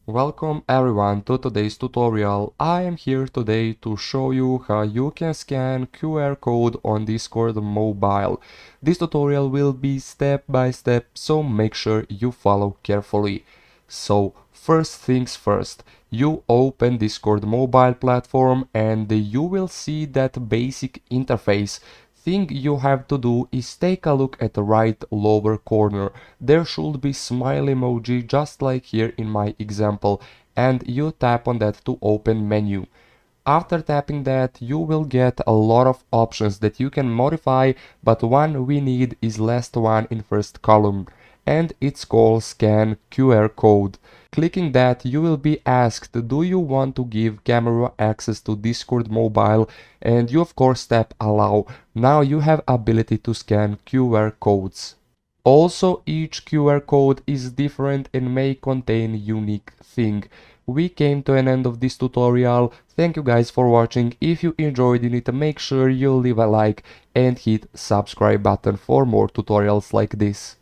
Welcome everyone to today's tutorial. I am here today to show you how you can scan QR code on Discord mobile. This tutorial will be step by step, so make sure you follow carefully. So first things first, you open Discord mobile platform and you will see that basic interface. Thing you have to do is take a look at the right lower corner. There should be smile emoji just like here in my example, and you tap on that to open menu. After tapping that, you will get a lot of options that you can modify, but one we need is last one in first column, and it's called scan QR code. Clicking that, you will be asked, do you want to give camera access to Discord mobile, and you of course tap allow. Now you have ability to scan QR codes. Also, each QR code is different and may contain unique thing. We came to an end of this tutorial. Thank you guys for watching. If you enjoyed it, make sure you leave a like and hit subscribe button for more tutorials like this.